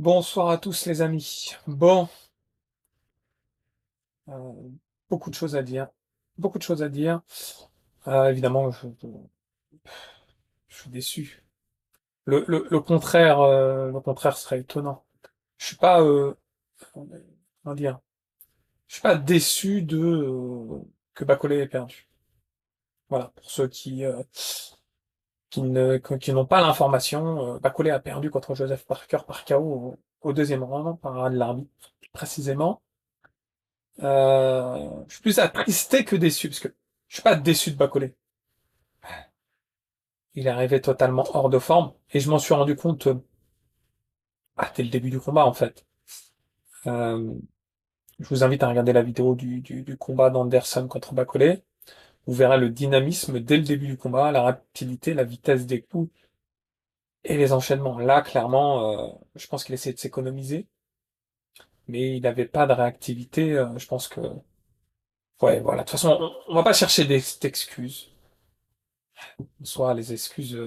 Bonsoir à tous les amis. Bon, euh, beaucoup de choses à dire. Beaucoup de choses à dire. Évidemment, je suis déçu. Le contraire serait étonnant. Je suis pas, comment dire, je suis pas déçu que Bacolé ait perdu. Voilà, pour ceux qui n'ont pas l'information, Bacolé a perdu contre Joseph Parker par KO au deuxième round par un de l'arbitre, précisément. Je suis plus attristé que déçu, parce que je suis pas déçu de Bacolé. Il est arrivé totalement hors de forme, et je m'en suis rendu compte dès le début du combat, en fait. Euh, je vous invite à regarder la vidéo du combat d'Anderson contre Bacolé. Vous verrez le dynamisme dès le début du combat, la rapidité, la vitesse des coups et les enchaînements. Là, clairement, je pense qu'il essayait de s'économiser, mais il n'avait pas de réactivité. Je pense que, ouais, voilà. De toute façon, on va pas chercher d'excuses. Soit les excuses,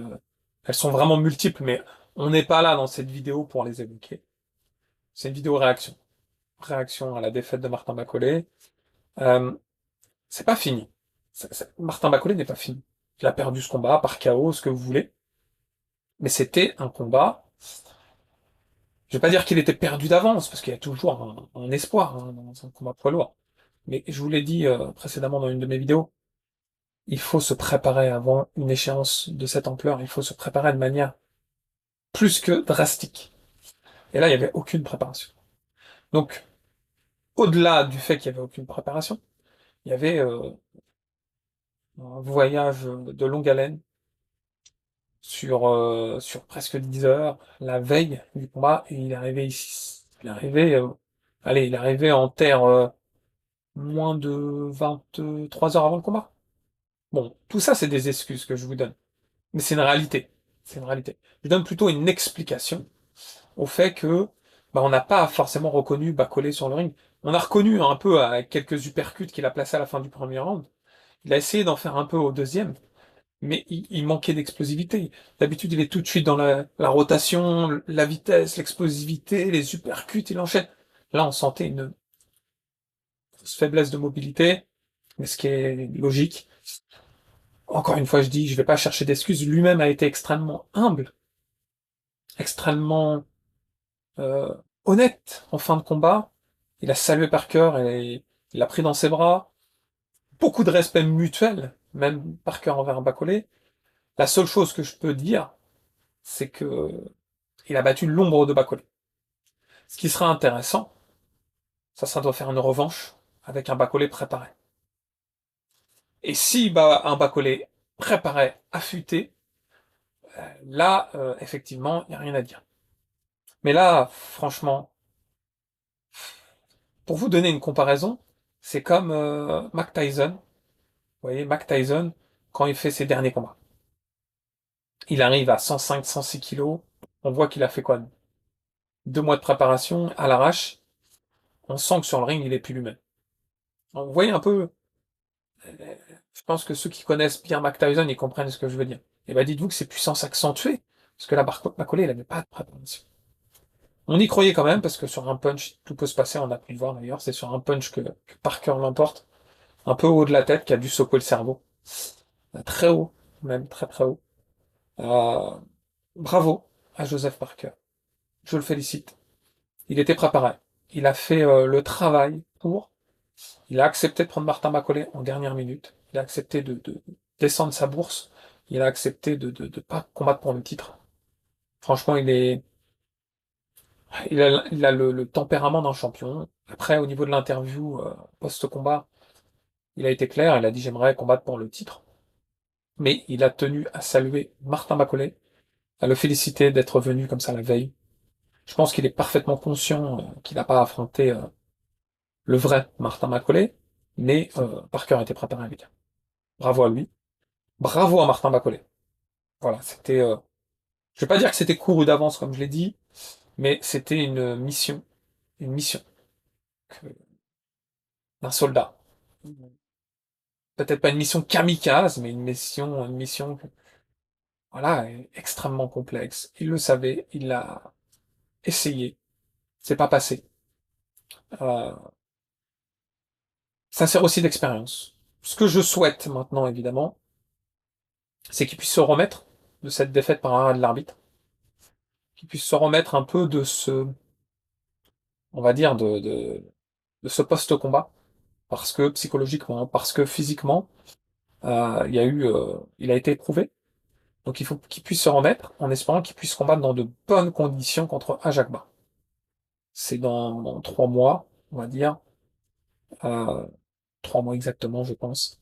elles sont vraiment multiples, mais on n'est pas là dans cette vidéo pour les évoquer. C'est une vidéo réaction. Réaction à la défaite de Martin Bacolé. Euh, c'est pas fini. Martin Bacolé n'est pas fini. Il a perdu ce combat par KO, ce que vous voulez. Mais c'était un combat. Je vais pas dire qu'il était perdu d'avance, parce qu'il y a toujours un espoir dans un combat poids lourd. Mais je vous l'ai dit précédemment dans une de mes vidéos, il faut se préparer avant une échéance de cette ampleur. Il faut se préparer de manière plus que drastique. Et là, il n'y avait aucune préparation. Donc, au-delà du fait qu'il n'y avait aucune préparation, il y avait un voyage de longue haleine sur presque 10 heures, la veille du combat, et il est arrivé ici. Il est arrivé en terre moins de 23 heures avant le combat. Bon, tout ça, c'est des excuses que je vous donne. Mais c'est une réalité. C'est une réalité. Je donne plutôt une explication au fait que on n'a pas forcément reconnu Bacolé sur le ring. On a reconnu un peu avec quelques uppercuts qu'il a placés à la fin du premier round. Il a essayé d'en faire un peu au deuxième, mais il manquait d'explosivité. D'habitude, il est tout de suite dans la rotation, la vitesse, l'explosivité, les uppercuts, il enchaîne. Là, on sentait une grosse faiblesse de mobilité, mais ce qui est logique. Encore une fois, je dis, je vais pas chercher d'excuses. Lui-même a été extrêmement humble, extrêmement euh, honnête en fin de combat. Il a salué Parker et il l'a pris dans ses bras. Beaucoup de respect mutuel, même Parker envers Bacolé. La seule chose que je peux dire, c'est que il a battu l'ombre de Bacolé. Ce qui sera intéressant, ça doit faire une revanche avec un Bacolé préparé. Et si un Bacolé préparé, affûté, là, effectivement, il n'y a rien à dire. Mais là, franchement, pour vous donner une comparaison, c'est comme Mac Tyson. Vous voyez, Mac Tyson, quand il fait ses derniers combats. Il arrive à 105, 106 kilos. On voit qu'il a fait quoi? 2 mois de préparation à l'arrache. On sent que sur le ring, il est plus lui-même. Vous voyez un peu, je pense que ceux qui connaissent bien Mac Tyson, ils comprennent ce que je veux dire. Et ben, dites-vous que c'est puissance accentuée. Parce que là, Bacolé, il avait pas de préparation. On y croyait quand même, parce que sur un punch, tout peut se passer, on a pu le voir d'ailleurs, c'est sur un punch que Parker l'emporte, un peu haut de la tête, qui a dû secouer le cerveau. Très haut, même très très haut. Euh, Bravo à Joseph Parker. Je le félicite. Il était préparé. Il a fait le travail pour. Il a accepté de prendre Martin Bacolé en dernière minute. Il a accepté de descendre sa bourse. Il a accepté de pas combattre pour le titre. Franchement, il a le tempérament d'un champion. Après, au niveau de l'interview post-combat, il a été clair. Il a dit j'aimerais combattre pour le titre. Mais il a tenu à saluer Martin Bacolé, à le féliciter d'être venu comme ça la veille. Je pense qu'il est parfaitement conscient qu'il n'a pas affronté le vrai Martin Bacolé, mais Parker était préparé à lui. Bravo à lui. Bravo à Martin Bacolé. Voilà, c'était. Je vais pas dire que c'était couru d'avance comme je l'ai dit, mais c'était une mission d'un soldat. Peut-être pas une mission kamikaze, mais une mission, voilà, extrêmement complexe. Il le savait, il l'a essayé. C'est pas passé. Euh, Ça sert aussi d'expérience. Ce que je souhaite maintenant, évidemment, c'est qu'il puisse se remettre de cette défaite par arrêt de l'arbitre, qu'il puisse se remettre un peu de ce, on va dire, de ce post-combat, parce que psychologiquement, parce que physiquement, il a été éprouvé. Donc il faut qu'il puisse se remettre en espérant qu'il puisse combattre dans de bonnes conditions contre Ajagba. C'est dans 3 mois, on va dire, euh, 3 mois exactement, je pense.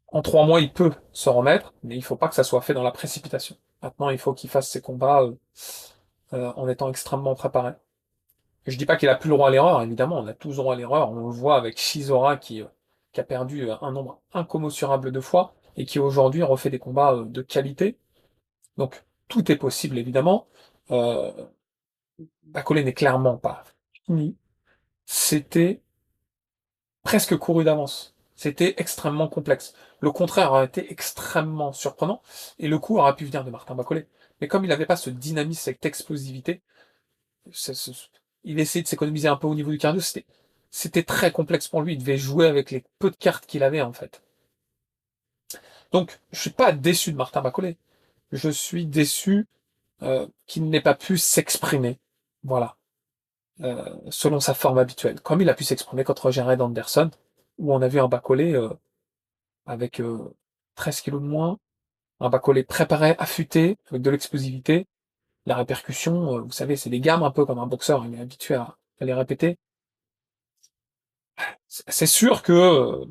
En 3 mois, il peut se remettre, mais il faut pas que ça soit fait dans la précipitation. Maintenant, il faut qu'il fasse ses combats en étant extrêmement préparé. Je dis pas qu'il a plus le droit à l'erreur, évidemment, on a tous le droit à l'erreur. On le voit avec Shizora qui a perdu un nombre incommensurable de fois et qui aujourd'hui refait des combats de qualité. Donc tout est possible, évidemment. Euh, Bacolé n'est clairement pas fini. C'était presque couru d'avance. C'était extrêmement complexe. Le contraire aurait été extrêmement surprenant, et le coup aurait pu venir de Martin Bacolé. Mais comme il n'avait pas ce dynamisme, cette explosivité, c'est- c'est- il essayait de s'économiser un peu au niveau du cardio, c'était très complexe pour lui. Il devait jouer avec les peu de cartes qu'il avait, en fait. Donc, je suis pas déçu de Martin Bacolé. Je suis déçu qu'il n'ait pas pu s'exprimer. Voilà. Selon sa forme habituelle. Comme il a pu s'exprimer contre Jared Anderson, où on a vu un Bacolé avec 13 kilos de moins, un Bacolé préparé, affûté, avec de l'explosivité. La répercussion, vous savez, c'est des gammes un peu comme un boxeur, il est habitué à les répéter. C'est sûr que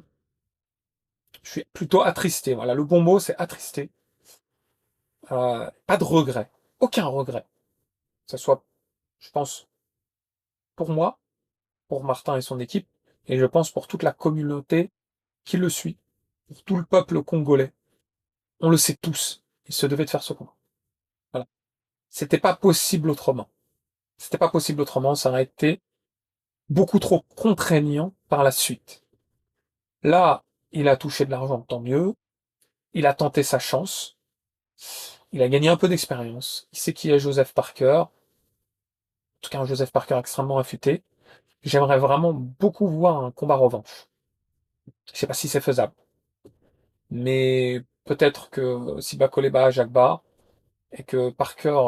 je suis plutôt attristé. Voilà, le bon mot, c'est attristé. Pas de regret. Aucun regret. Que ce soit, je pense, pour moi, pour Martin et son équipe, et je pense pour toute la communauté qui le suit, pour tout le peuple congolais. On le sait tous. Il se devait de faire ce combat. Voilà. C'était pas possible autrement. C'était pas possible autrement. Ça aurait été beaucoup trop contraignant par la suite. Là, il a touché de l'argent, tant mieux. Il a tenté sa chance. Il a gagné un peu d'expérience. Il sait qui est Joseph Parker. En tout cas, un Joseph Parker extrêmement affûté. J'aimerais vraiment beaucoup voir un combat revanche. Je sais pas si c'est faisable. Mais peut-être que si Bakolé bat Jagba et que Parker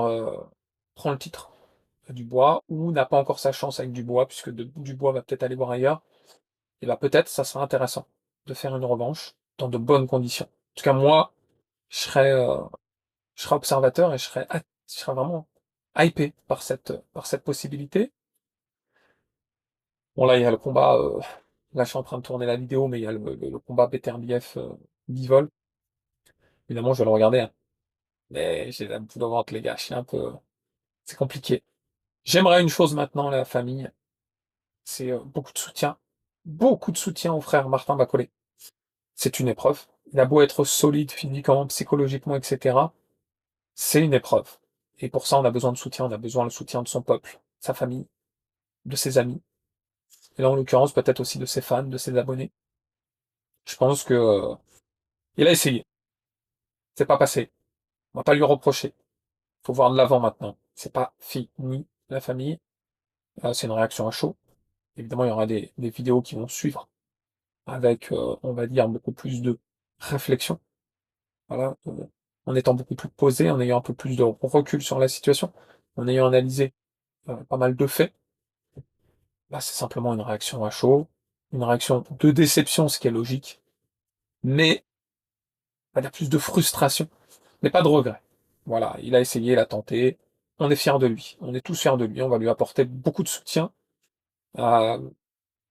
prend le titre, Dubois, ou n'a pas encore sa chance avec Dubois, puisque Dubois va peut-être aller voir ailleurs, et bah peut-être ça sera intéressant de faire une revanche dans de bonnes conditions. En tout cas, moi, je serais observateur et je serais vraiment hypé par cette possibilité. Bon là, il y a le combat, là je suis en train de tourner la vidéo, mais il y a le combat Beterbiev Bivol. Évidemment, je vais le regarder, hein. Mais j'ai la boule au ventre, les gars, c'est compliqué. J'aimerais une chose maintenant, la famille, c'est beaucoup de soutien au frère Martin Bacolé. C'est une épreuve. Il a beau être solide physiquement, psychologiquement, etc. C'est une épreuve. Et pour ça, on a besoin de soutien. On a besoin du soutien de son peuple, sa famille, de ses amis. Et là, en l'occurrence, peut-être aussi de ses fans, de ses abonnés. Je pense que il a essayé. C'est pas passé. On va pas lui reprocher. Faut voir de l'avant maintenant. C'est pas fini, la famille. C'est une réaction à chaud. Évidemment, il y aura des vidéos qui vont suivre avec, on va dire, beaucoup plus de réflexion. Voilà, en étant beaucoup plus posé, en ayant un peu plus de recul sur la situation, en ayant analysé pas mal de faits. Là, c'est simplement une réaction à chaud, une réaction de déception, ce qui est logique, mais on va dire plus de frustration, mais pas de regret. Voilà, il a essayé, il a tenté. On est fiers de lui. On est tous fiers de lui. On va lui apporter beaucoup de soutien. Euh,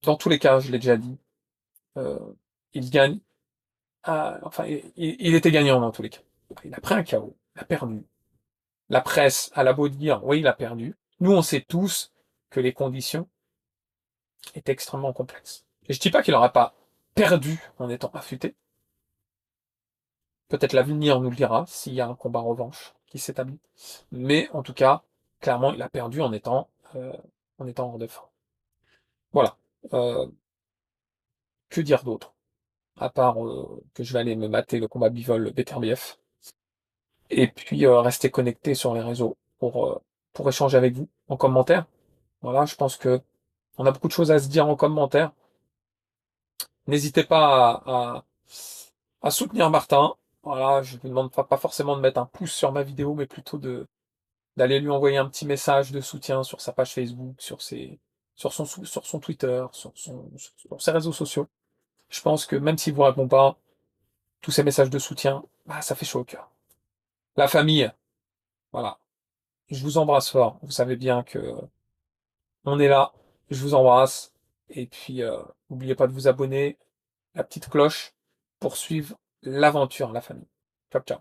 dans tous les cas, je l'ai déjà dit, euh, il gagne. Enfin, il était gagnant dans tous les cas. Il a pris un KO, il a perdu. La presse a la beau dire, oui, il a perdu. Nous, on sait tous que les conditions étaient extrêmement complexes. Et je dis pas qu'il n'aurait pas perdu en étant affûté. Peut-être l'avenir nous le dira s'il y a un combat revanche qui s'établit. Mais en tout cas, clairement, il a perdu en étant hors de forme. Voilà. Euh, que dire d'autre? À part que je vais aller me mater le combat Bivol Beterbiev. Et puis rester connecté sur les réseaux pour échanger avec vous en commentaire. Voilà, je pense que on a beaucoup de choses à se dire en commentaire. N'hésitez pas à soutenir Martin. Voilà, je vous demande pas forcément de mettre un pouce sur ma vidéo, mais plutôt d'aller lui envoyer un petit message de soutien sur sa page Facebook, sur son Twitter, sur ses réseaux sociaux. Je pense que même s'il vous répond pas, tous ces messages de soutien, bah, ça fait chaud au cœur. La famille, voilà. Je vous embrasse fort. Vous savez bien que on est là. Je vous embrasse. Et puis, n'oubliez pas de vous abonner, la petite cloche, pour suivre l'aventure, la famille. Ciao, ciao.